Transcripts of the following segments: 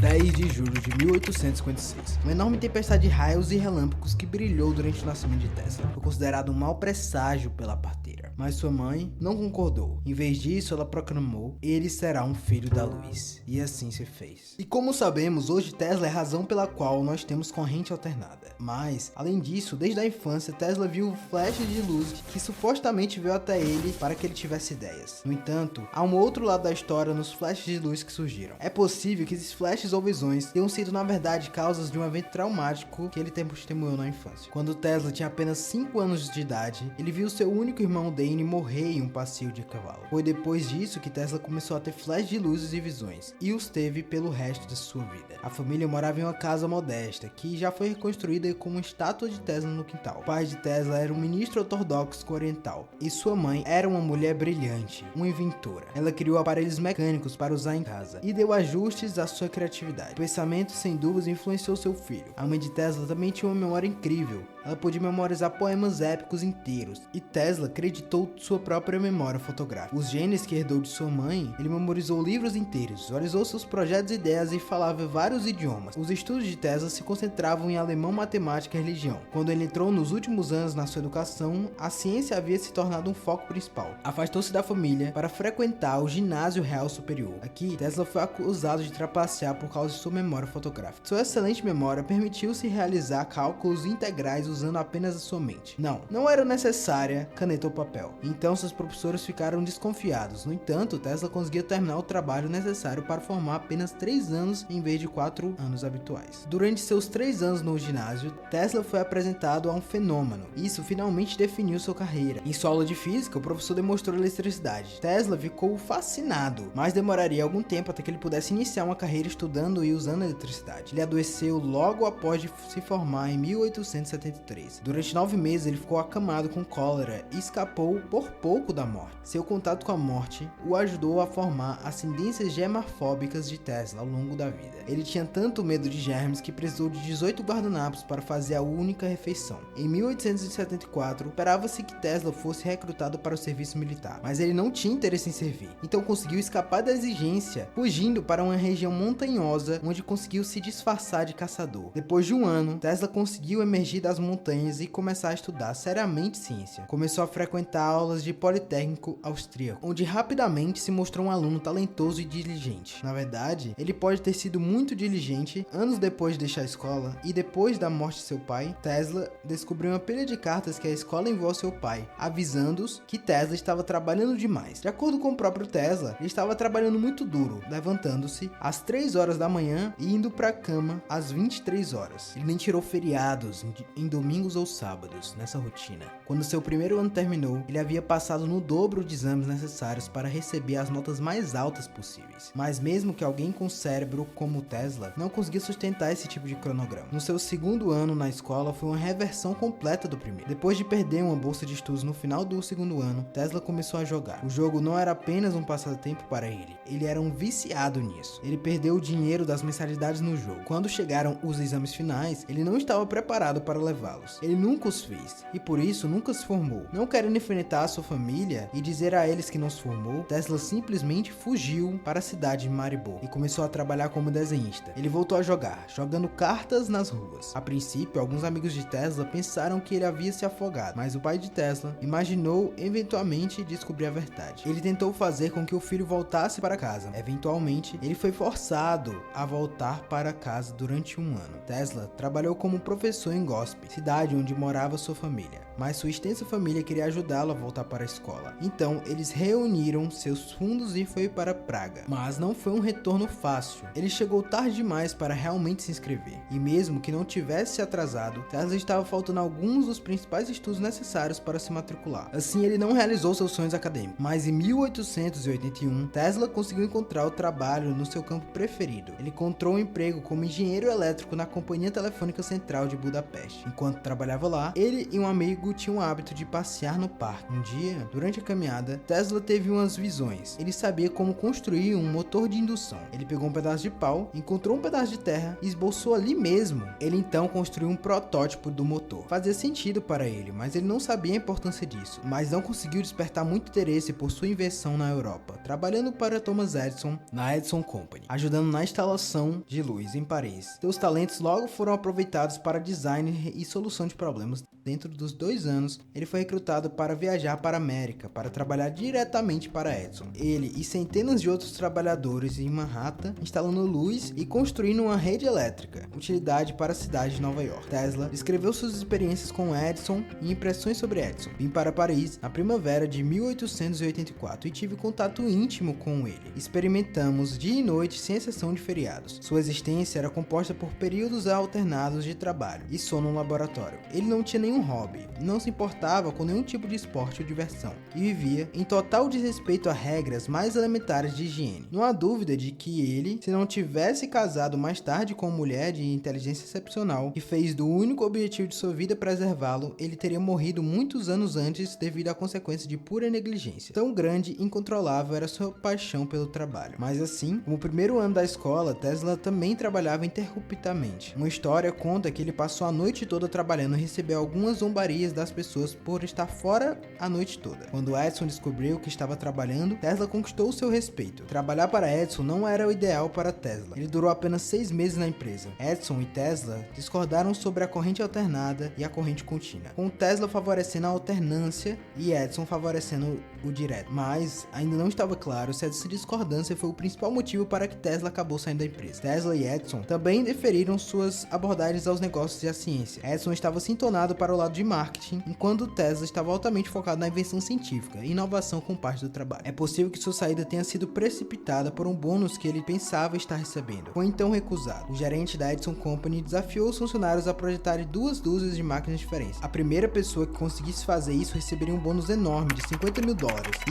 10 de julho de 1856. Uma enorme tempestade de raios e relâmpagos que brilhou durante o nascimento de Tesla foi considerado um mau presságio pela parteira, mas sua mãe não concordou. Em vez disso, ela proclamou: ele será um filho da luz. E assim se fez. E como sabemos, hoje Tesla é a razão pela qual nós temos corrente alternada. Mas, além disso, desde a infância, Tesla viu flashes de luz que supostamente veio até ele para que ele tivesse ideias. No entanto, há um outro lado da história nos flashes de luz que surgiram. É possível que esses flashes ou visões tenham sido na verdade causas de um evento traumático que ele testemunhou na infância. Quando Tesla tinha apenas 5 anos de idade, ele viu seu único irmão Dane morrer em um passeio de cavalo. Foi depois disso que Tesla começou a ter flashes de luzes e visões, e os teve pelo resto de sua vida. A família morava em uma casa modesta, que já foi reconstruída com uma estátua de Tesla no quintal. O pai de Tesla era um ministro ortodoxo oriental, e sua mãe era uma mulher brilhante, uma inventora. Ela criou aparelhos mecânicos para usar em casa, e deu ajustes à sua criatividade. O pensamento, sem dúvidas, influenciou seu filho. A mãe de Tesla também tinha uma memória incrível. Ela podia memorizar poemas épicos inteiros, e Tesla acreditou sua própria memória fotográfica. Os genes que herdou de sua mãe, ele memorizou livros inteiros, visualizou seus projetos e ideias e falava vários idiomas. Os estudos de Tesla se concentravam em alemão, matemática e religião. Quando ele entrou nos últimos anos na sua educação, a ciência havia se tornado um foco principal. Afastou-se da família para frequentar o Ginásio Real Superior. Aqui, Tesla foi acusado de trapacear por causa de sua memória fotográfica. Sua excelente memória permitiu-se realizar cálculos integrais usando apenas a sua mente. Não era necessária caneta ou papel. Então seus professores ficaram desconfiados. No entanto, Tesla conseguiu terminar o trabalho necessário para formar apenas 3 anos em vez de 4 anos habituais. Durante seus 3 anos no ginásio, Tesla foi apresentado a um fenômeno. Isso finalmente definiu sua carreira. Em sua aula de física, o professor demonstrou eletricidade. Tesla ficou fascinado, mas demoraria algum tempo até que ele pudesse iniciar uma carreira estudando e usando a eletricidade. Ele adoeceu logo após de se formar em 1873. Durante 9 meses ele ficou acamado com cólera e escapou por pouco da morte. Seu contato com a morte o ajudou a formar ascendências germafóbicas de Tesla ao longo da vida. Ele tinha tanto medo de germes que precisou de 18 guardanapos para fazer a única refeição. Em 1874, esperava-se que Tesla fosse recrutado para o serviço militar, mas ele não tinha interesse em servir, então conseguiu escapar da exigência, fugindo para uma região montanhosa onde conseguiu se disfarçar de caçador. Depois de um ano, Tesla conseguiu emergir das montanhas e começar a estudar seriamente ciência. Começou a frequentar aulas de Politécnico Austríaco, onde rapidamente se mostrou um aluno talentoso e diligente. Na verdade, ele pode ter sido muito diligente. Anos depois de deixar a escola e depois da morte de seu pai, Tesla descobriu uma pilha de cartas que a escola enviou ao seu pai, avisando-os que Tesla estava trabalhando demais. De acordo com o próprio Tesla, ele estava trabalhando muito duro, levantando-se às 3 horas da manhã e indo para a cama às 23 horas. Ele nem tirou feriados em domingos ou sábados nessa rotina. Quando seu primeiro ano terminou, ele havia passado no dobro de exames necessários para receber as notas mais altas possíveis. Mas mesmo que alguém com cérebro como Tesla não conseguia sustentar esse tipo de cronograma. No seu segundo ano na escola foi uma reversão completa do primeiro. Depois de perder uma bolsa de estudos no final do segundo ano, Tesla começou a jogar. O jogo não era apenas um passatempo para ele era um viciado nisso. Ele perdeu o dinheiro das mensalidades no jogo. Quando chegaram os exames finais, ele não estava preparado para levá-los. Ele nunca os fez e por isso nunca se formou. Não querendo enfrentar a sua família e dizer a eles que não se formou, Tesla simplesmente fugiu para a cidade de Maribor e começou a trabalhar como desenhista. Ele voltou a jogar, jogando cartas nas ruas. A princípio, alguns amigos de Tesla pensaram que ele havia se afogado, mas o pai de Tesla imaginou eventualmente descobrir a verdade. Ele tentou fazer com que o filho voltasse para casa. Eventualmente, ele foi forçado a voltar para casa durante um ano. Tesla trabalhou como professor em Gospe, cidade onde morava sua família, mas sua extensa família queria ajudá-lo a voltar para a escola. Então, eles reuniram seus fundos e foi para Praga. Mas não foi um retorno fácil. Ele chegou tarde demais para realmente se inscrever. E mesmo que não tivesse se atrasado, Tesla estava faltando alguns dos principais estudos necessários para se matricular. Assim, ele não realizou seus sonhos acadêmicos. Mas em 1881, Tesla conseguiu encontrar o trabalho no seu campo preferido. Ele encontrou um emprego como engenheiro elétrico na Companhia Telefônica Central de Budapeste. Enquanto Enquanto trabalhava lá, ele e um amigo tinham o hábito de passear no parque. Um dia, durante a caminhada, Tesla teve umas visões. Ele sabia como construir um motor de indução. Ele pegou um pedaço de pau, encontrou um pedaço de terra e esboçou ali mesmo. Ele então construiu um protótipo do motor. Fazia sentido para ele, mas ele não sabia a importância disso. Mas não conseguiu despertar muito interesse por sua invenção na Europa, trabalhando para Thomas Edison na Edison Company, ajudando na instalação de luz em Paris. Seus talentos logo foram aproveitados para design e solução de problemas. Dentro dos 2 anos, ele foi recrutado para viajar para a América, para trabalhar diretamente para Edison. Ele e centenas de outros trabalhadores em Manhattan, instalando luz e construindo uma rede elétrica, utilidade para a cidade de Nova York. Tesla descreveu suas experiências com Edison e impressões sobre Edison. Vim para Paris na primavera de 1884 e tive contato íntimo com ele. Experimentamos dia e noite sem exceção de feriados. Sua existência era composta por períodos alternados de trabalho e sono no laboratório. Ele não tinha nenhum hobby, não se importava com nenhum tipo de esporte ou diversão e vivia em total desrespeito a regras mais elementares de higiene. Não há dúvida de que ele, se não tivesse casado mais tarde com uma mulher de inteligência excepcional que fez do único objetivo de sua vida preservá-lo, ele teria morrido muitos anos antes devido à consequência de pura negligência. Tão grande e incontrolável era sua paixão pelo trabalho. Mas assim, no primeiro ano da escola, Tesla também trabalhava interruptamente. Uma história conta que ele passou a noite toda trabalhando e recebeu algumas zombarias das pessoas por estar fora a noite toda. Quando Edison descobriu que estava trabalhando, Tesla conquistou o seu respeito. Trabalhar para Edison não era o ideal para Tesla. Ele durou apenas 6 meses na empresa. Edison e Tesla discordaram sobre a corrente alternada e a corrente contínua, com Tesla favorecendo a alternância e Edison favorecendo o direto. Mas ainda não estava claro se essa discordância foi o principal motivo para que Tesla acabou saindo da empresa. Tesla e Edison também deferiram suas abordagens aos negócios e à ciência. Edison estava sintonado para o lado de marketing, enquanto Tesla estava altamente focado na invenção científica e inovação com parte do trabalho. É possível que sua saída tenha sido precipitada por um bônus que ele pensava estar recebendo. Foi então recusado. O gerente da Edison Company desafiou os funcionários a projetarem 2 dúzias de máquinas diferentes. A primeira pessoa que conseguisse fazer isso receberia um bônus enorme de $50 mil.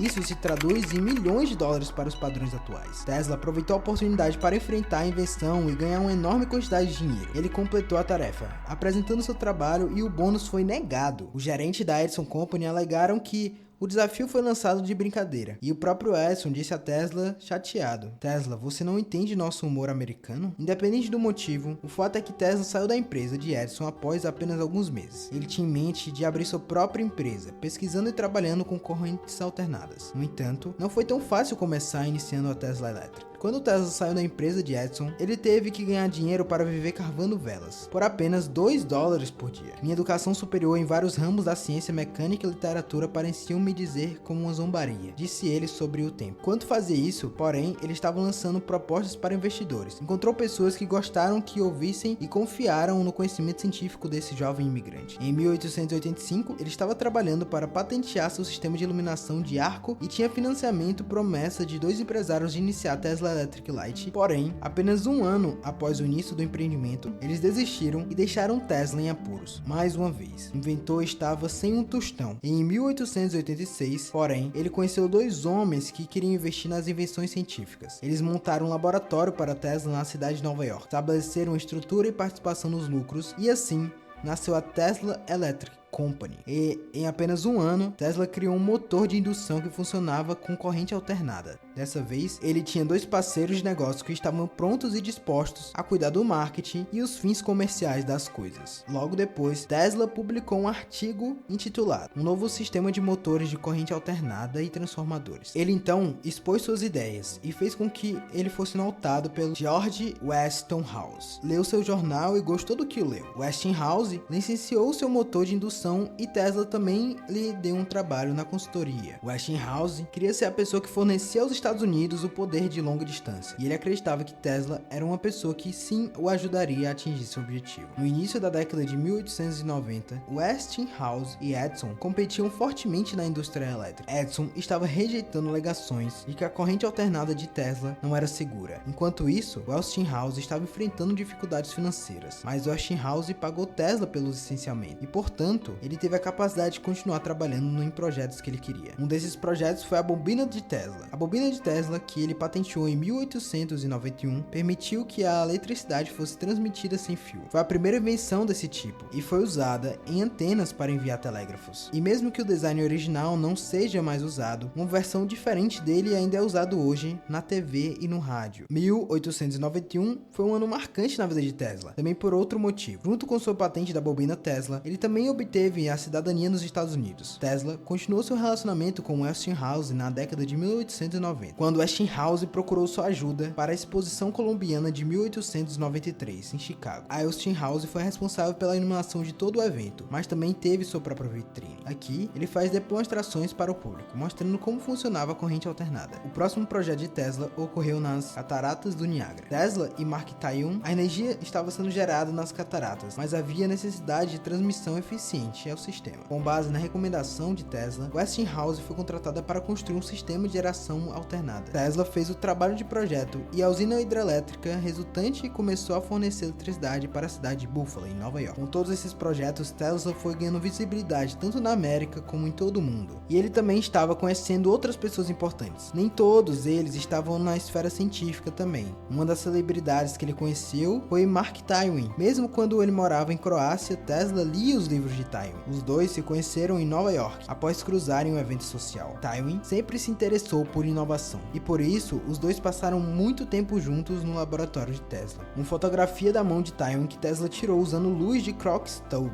Isso se traduz em milhões de dólares para os padrões atuais. Tesla aproveitou a oportunidade para enfrentar a invenção e ganhar uma enorme quantidade de dinheiro. Ele completou a tarefa, apresentando seu trabalho, e o bônus foi negado. O gerente da Edison Company alegaram que o desafio foi lançado de brincadeira, e o próprio Edison disse a Tesla, chateado: "Tesla, você não entende nosso humor americano?" Independente do motivo, o fato é que Tesla saiu da empresa de Edison após apenas alguns meses. Ele tinha em mente de abrir sua própria empresa, pesquisando e trabalhando com correntes alternadas. No entanto, não foi tão fácil começar iniciando a Tesla Elétrica. Quando Tesla saiu da empresa de Edison, ele teve que ganhar dinheiro para viver carvando velas, por apenas $2 por dia. Minha educação superior em vários ramos da ciência, mecânica e literatura pareciam me dizer como uma zombaria, disse ele sobre o tempo. Enquanto fazia isso, porém, ele estava lançando propostas para investidores. Encontrou pessoas que gostaram que ouvissem e confiaram no conhecimento científico desse jovem imigrante. Em 1885, ele estava trabalhando para patentear seu sistema de iluminação de arco e tinha financiamento promessa de 2 empresários de iniciar a Tesla Electric Light. Porém, apenas um ano após o início do empreendimento, eles desistiram e deixaram Tesla em apuros. Mais uma vez, o inventor estava sem um tostão. Em 1886, porém, ele conheceu 2 homens que queriam investir nas invenções científicas. Eles montaram um laboratório para Tesla na cidade de Nova York, estabeleceram estrutura e participação nos lucros, e assim nasceu a Tesla Electric Company. E em apenas um ano, Tesla criou um motor de indução que funcionava com corrente alternada. Dessa vez, ele tinha 2 parceiros de negócio que estavam prontos e dispostos a cuidar do marketing e os fins comerciais das coisas. Logo depois, Tesla publicou um artigo intitulado "Um novo sistema de motores de corrente alternada e transformadores". Ele então expôs suas ideias e fez com que ele fosse notado pelo George Westinghouse. Leu seu jornal e gostou do que leu. Westinghouse licenciou seu motor de indução e Tesla também lhe deu um trabalho na consultoria. Westinghouse queria ser a pessoa que fornecia aos Estados Unidos o poder de longa distância, e ele acreditava que Tesla era uma pessoa que sim o ajudaria a atingir seu objetivo. No início da década de 1890, Westinghouse e Edison competiam fortemente na indústria elétrica. Edison estava rejeitando alegações de que a corrente alternada de Tesla não era segura. Enquanto isso, Westinghouse estava enfrentando dificuldades financeiras, mas Westinghouse pagou Tesla pelos licenciamentos e, portanto, ele teve a capacidade de continuar trabalhando em projetos que ele queria. Um desses projetos foi a bobina de Tesla. A bobina de de Tesla, que ele patenteou em 1891, permitiu que a eletricidade fosse transmitida sem fio. Foi a primeira invenção desse tipo e foi usada em antenas para enviar telégrafos. E mesmo que o design original não seja mais usado, uma versão diferente dele ainda é usado hoje na TV e no rádio. 1891 foi um ano marcante na vida de Tesla, também por outro motivo. Junto com sua patente da bobina Tesla, ele também obteve a cidadania nos Estados Unidos. Tesla continuou seu relacionamento com Westinghouse na década de 1890, quando Westinghouse procurou sua ajuda para a Exposição Colombiana de 1893, em Chicago. A Westinghouse foi responsável pela iluminação de todo o evento, mas também teve sua própria vitrine. Aqui, ele faz demonstrações para o público, mostrando como funcionava a corrente alternada. O próximo projeto de Tesla ocorreu nas Cataratas do Niágara. Tesla e Mark Twain, a energia estava sendo gerada nas cataratas, mas havia necessidade de transmissão eficiente ao sistema. Com base na recomendação de Tesla, Westinghouse foi contratada para construir um sistema de geração alternada. Tesla fez o trabalho de projeto e a usina hidrelétrica resultante começou a fornecer eletricidade para a cidade de Buffalo, em Nova York. Com todos esses projetos, Tesla foi ganhando visibilidade tanto na América como em todo o mundo. E ele também estava conhecendo outras pessoas importantes. Nem todos eles estavam na esfera científica também. Uma das celebridades que ele conheceu foi Mark Twain. Mesmo quando ele morava em Croácia, Tesla lia os livros de Twain. Os dois se conheceram em Nova York, após cruzarem um evento social. Twain sempre se interessou por inovação, e por isso, os dois passaram muito tempo juntos no laboratório de Tesla. Uma fotografia da mão de Twain que Tesla tirou usando luz de Crookes-Tobel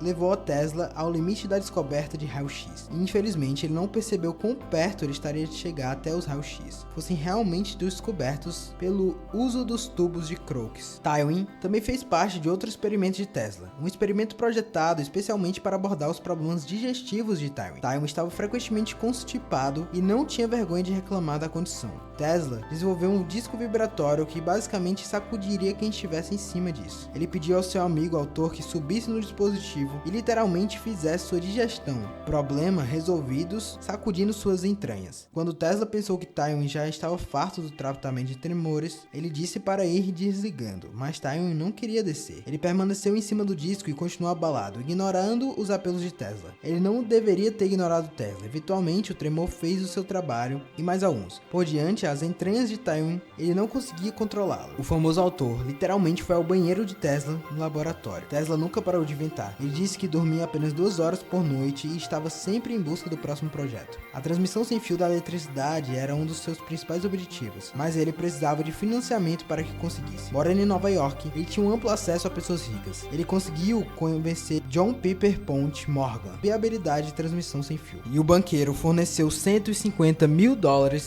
levou a Tesla ao limite da descoberta de raio-x. E infelizmente, ele não percebeu quão perto ele estaria de chegar até os raios-x fossem realmente descobertos pelo uso dos tubos de Crookes. Twain também fez parte de outro experimento de Tesla, um experimento projetado especialmente para abordar os problemas digestivos de Twain. Twain estava frequentemente constipado e não tinha vergonha de reclamar da condição. Tesla desenvolveu um disco vibratório que basicamente sacudiria quem estivesse em cima disso. Ele pediu ao seu amigo autor que subisse no dispositivo e literalmente fizesse sua digestão. Problema resolvidos, sacudindo suas entranhas. Quando Tesla pensou que Twain já estava farto do tratamento de tremores, ele disse para ir desligando, mas Twain não queria descer. Ele permaneceu em cima do disco e continuou abalado, ignorando os apelos de Tesla. Ele não deveria ter ignorado Tesla. Eventualmente, o tremor fez o seu trabalho e mais alguns. Por diante, as entranhas de Twain, ele não conseguia controlá-lo. O famoso autor literalmente foi ao banheiro de Tesla no laboratório. Tesla nunca parou de inventar. Ele disse que dormia apenas 2 horas por noite e estava sempre em busca do próximo projeto. A transmissão sem fio da eletricidade era um dos seus principais objetivos, mas ele precisava de financiamento para que conseguisse. Morando em Nova York, ele tinha um amplo acesso a pessoas ricas. Ele conseguiu convencer John Pierpont Morgan a habilidade de transmissão sem fio. E o banqueiro forneceu $150 mil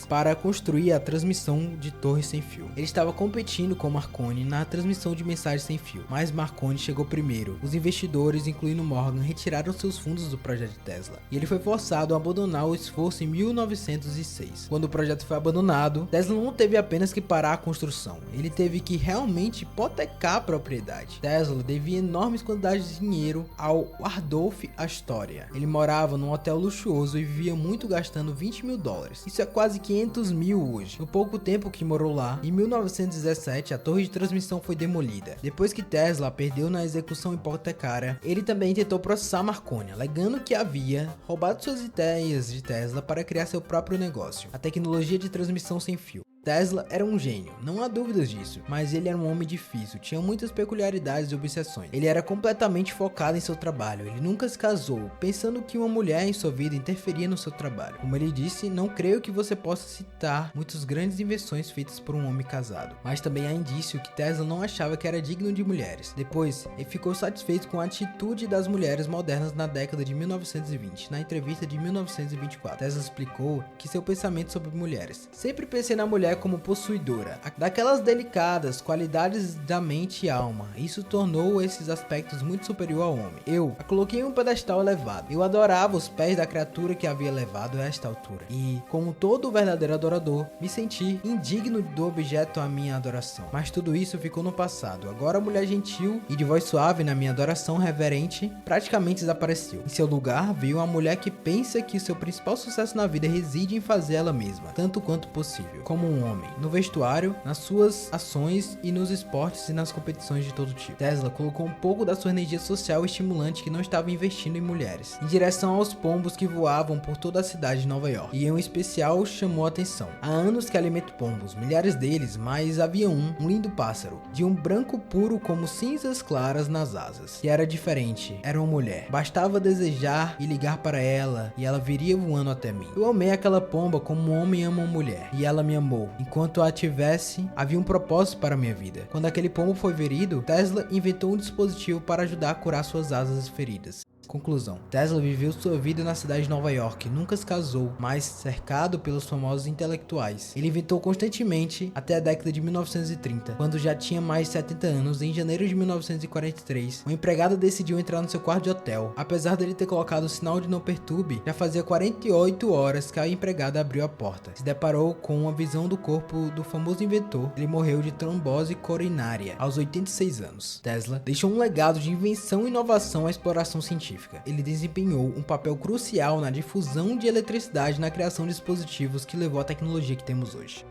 para construir a transmissão de torres sem fio. Ele estava competindo com Marconi na transmissão de mensagens sem fio, mas Marconi chegou primeiro. Os investidores, incluindo Morgan, retiraram seus fundos do projeto de Tesla, e ele foi forçado a abandonar o esforço em 1906. Quando o projeto foi abandonado, Tesla não teve apenas que parar a construção, ele teve que realmente hipotecar a propriedade. Tesla devia enormes quantidades de dinheiro ao Waldorf Astoria. Ele morava num hotel luxuoso e vivia muito, gastando $20 mil. Isso é quase 500 mil hoje. No pouco tempo que morou lá, em 1917, a torre de transmissão foi demolida. Depois que Tesla perdeu na execução hipotecária, ele também tentou processar Marconi, alegando que havia roubado suas ideias de Tesla para criar seu próprio negócio, a tecnologia de transmissão sem fio. Tesla era um gênio, não há dúvidas disso, mas ele era um homem difícil, tinha muitas peculiaridades e obsessões. Ele era completamente focado em seu trabalho, ele nunca se casou, pensando que uma mulher em sua vida interferia no seu trabalho. Como ele disse, não creio que você possa citar muitas grandes invenções feitas por um homem casado, mas também há indício que Tesla não achava que era digno de mulheres. Depois, ele ficou satisfeito com a atitude das mulheres modernas na década de 1920, na entrevista de 1924. Tesla explicou que seu pensamento sobre mulheres: sempre pensei na mulher como possuidora, daquelas delicadas qualidades da mente e alma. Isso tornou esses aspectos muito superior ao homem. Eu a coloquei em um pedestal elevado. Eu adorava os pés da criatura que havia levado a esta altura. E, como todo verdadeiro adorador, me senti indigno do objeto à minha adoração. Mas tudo isso ficou no passado. Agora a mulher gentil e de voz suave na minha adoração reverente praticamente desapareceu. Em seu lugar veio uma mulher que pensa que seu principal sucesso na vida reside em fazer ela mesma, tanto quanto possível. Como um um homem, no vestuário, nas suas ações e nos esportes e nas competições de todo tipo. Tesla colocou um pouco da sua energia social e estimulante que não estava investindo em mulheres, em direção aos pombos que voavam por toda a cidade de Nova York, e em um especial chamou a atenção. Há anos que alimento pombos, milhares deles, mas havia um lindo pássaro, de um branco puro como cinzas claras nas asas, e era diferente, era uma mulher. Bastava desejar e ligar para ela, e ela viria voando até mim. Eu amei aquela pomba como um homem ama uma mulher, e ela me amou. Enquanto a tivesse, havia um propósito para minha vida. Quando aquele pombo foi ferido, Tesla inventou um dispositivo para ajudar a curar suas asas feridas. Conclusão: Tesla viveu sua vida na cidade de Nova York, nunca se casou, mas cercado pelos famosos intelectuais. Ele inventou constantemente até a década de 1930, quando já tinha mais de 70 anos. Em janeiro de 1943, uma empregada decidiu entrar no seu quarto de hotel. Apesar dele ter colocado o sinal de não perturbe, já fazia 48 horas que a empregada abriu a porta. Se deparou com uma visão do corpo do famoso inventor. Ele morreu de trombose coronária aos 86 anos. Tesla deixou um legado de invenção e inovação à exploração científica. Ele desempenhou um papel crucial na difusão de eletricidade e na criação de dispositivos que levou à tecnologia que temos hoje.